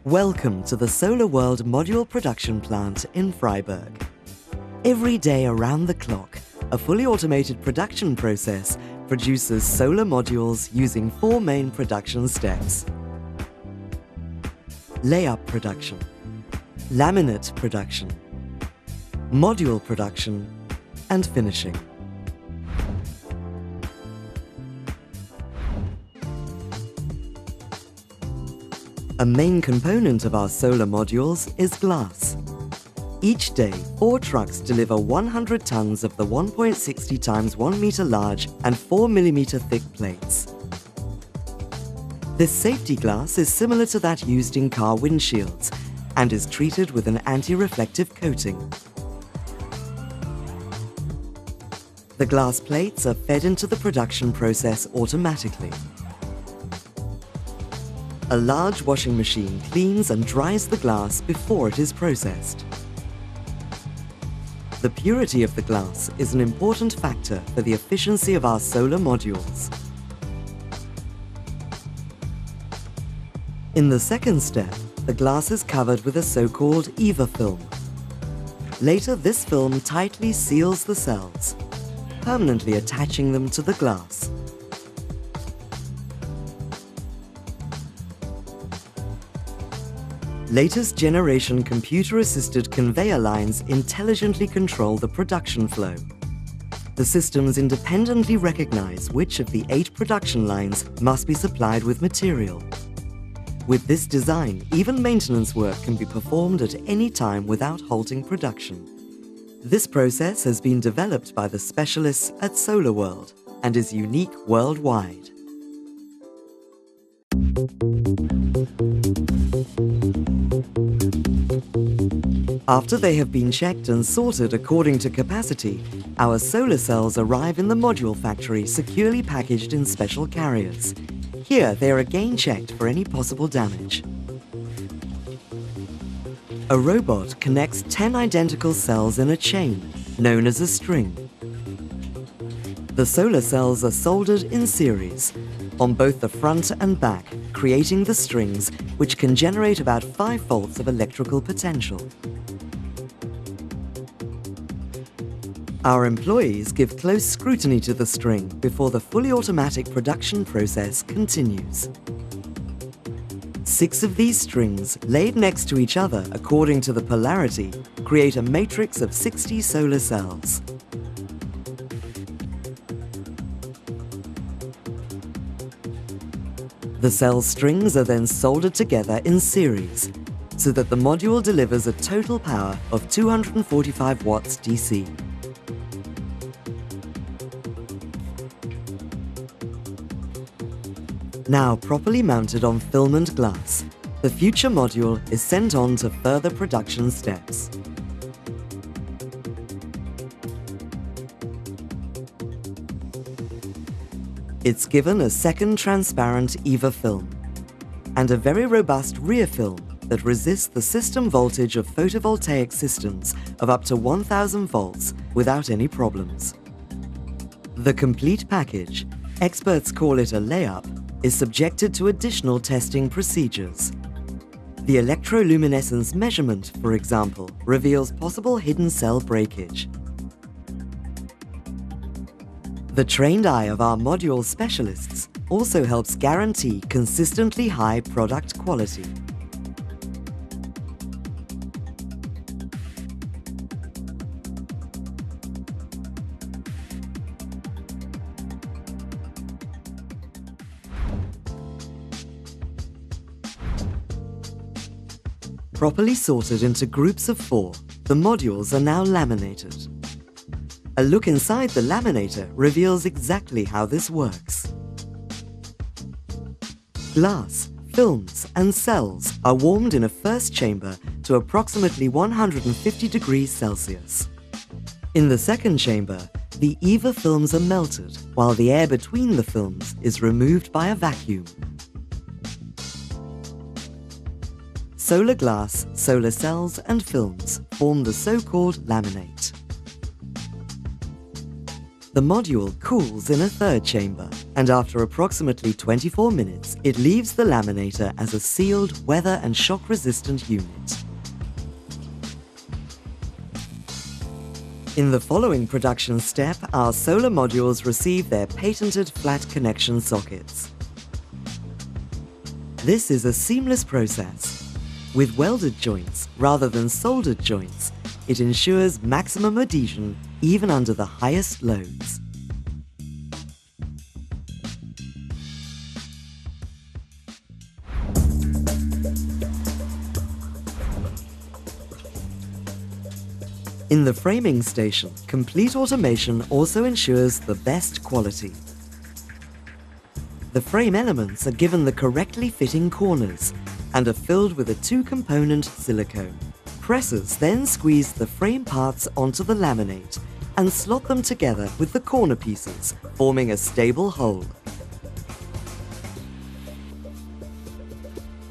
Welcome to the SolarWorld Module Production Plant in Freiburg. Every day around the clock, a fully automated production process produces solar modules using 4 main production steps. Layup production, laminate production, module production, and finishing. A main component of our solar modules is glass. Each day, 4 trucks deliver 100 tons of the 1.60 times 1 meter large and 4 millimeter thick plates. This safety glass is similar to that used in car windshields and is treated with an anti-reflective coating. The glass plates are fed into the production process automatically. A large washing machine cleans and dries the glass before it is processed. The purity of the glass is an important factor for the efficiency of our solar modules. In the second step, the glass is covered with a so-called EVA film. Later, this film tightly seals the cells, permanently attaching them to the glass. Latest generation computer-assisted conveyor lines intelligently control the production flow. The systems independently recognize which of the 8 production lines must be supplied with material. With this design, even maintenance work can be performed at any time without halting production. This process has been developed by the specialists at SolarWorld and is unique worldwide. After they have been checked and sorted according to capacity, our solar cells arrive in the module factory securely packaged in special carriers. Here, they are again checked for any possible damage. A robot connects 10 identical cells in a chain, known as a string. The solar cells are soldered in series, on both the front and back, creating the strings, which can generate about 5 volts of electrical potential. Our employees give close scrutiny to the string before the fully automatic production process continues. 6 of these strings, laid next to each other according to the polarity, create a matrix of 60 solar cells. The cell strings are then soldered together in series, so that the module delivers a total power of 245 watts DC. Now properly mounted on filament glass, the future module is sent on to further production steps. It's given a second transparent EVA film and a very robust rear film that resists the system voltage of photovoltaic systems of up to 1000 volts without any problems. The complete package, experts call it a layup, is subjected to additional testing procedures. The electroluminescence measurement, for example, reveals possible hidden cell breakage. The trained eye of our module specialists also helps guarantee consistently high product quality. Properly sorted into groups of 4, the modules are now laminated. A look inside the laminator reveals exactly how this works. Glass, films, and cells are warmed in a first chamber to approximately 150 degrees Celsius. In the second chamber, the EVA films are melted, while the air between the films is removed by a vacuum. Solar glass, solar cells, and films form the so-called laminate. The module cools in a third chamber, and after approximately 24 minutes, it leaves the laminator as a sealed, weather and shock-resistant unit. In the following production step, our solar modules receive their patented flat connection sockets. This is a seamless process. With welded joints rather than soldered joints, it ensures maximum adhesion even under the highest loads. In the framing station, complete automation also ensures the best quality. The frame elements are given the correctly fitting corners and are filled with a two-component silicone. Pressers then squeeze the frame parts onto the laminate and slot them together with the corner pieces, forming a stable whole.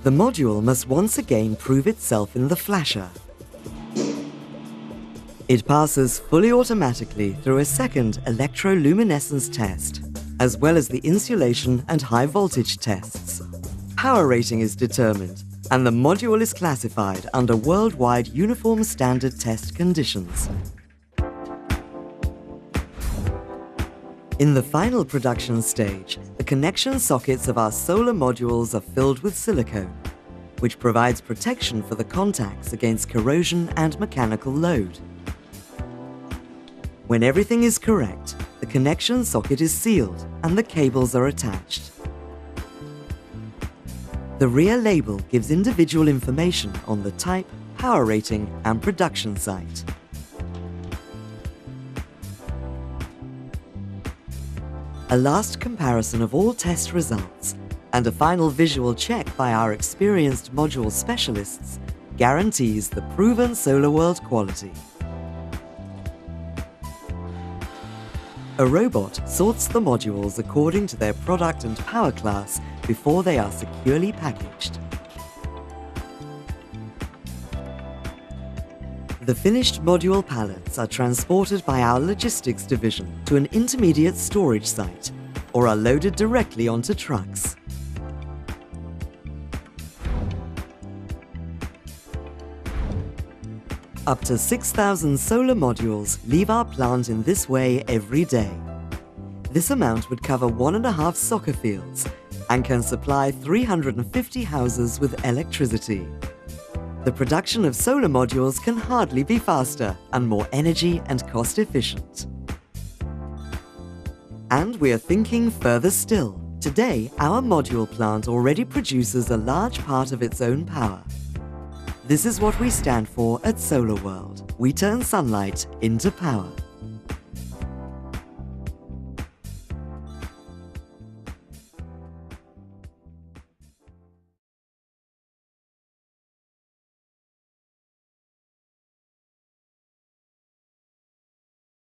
The module must once again prove itself in the flasher. It passes fully automatically through a second electroluminescence test, as well as the insulation and high voltage tests. Power rating is determined, and the module is classified under worldwide uniform standard test conditions. In the final production stage, the connection sockets of our solar modules are filled with silicone, which provides protection for the contacts against corrosion and mechanical load. When everything is correct, the connection socket is sealed and the cables are attached. The rear label gives individual information on the type, power rating, and production site. A last comparison of all test results and a final visual check by our experienced module specialists guarantees the proven SolarWorld quality. A robot sorts the modules according to their product and power class before they are securely packaged. The finished module pallets are transported by our logistics division to an intermediate storage site or are loaded directly onto trucks. Up to 6,000 solar modules leave our plant in this way every day. This amount would cover 1.5 soccer fields and can supply 350 houses with electricity. The production of solar modules can hardly be faster and more energy and cost efficient. And we are thinking further still. Today, our module plant already produces a large part of its own power. This is what we stand for at SolarWorld. We turn sunlight into power.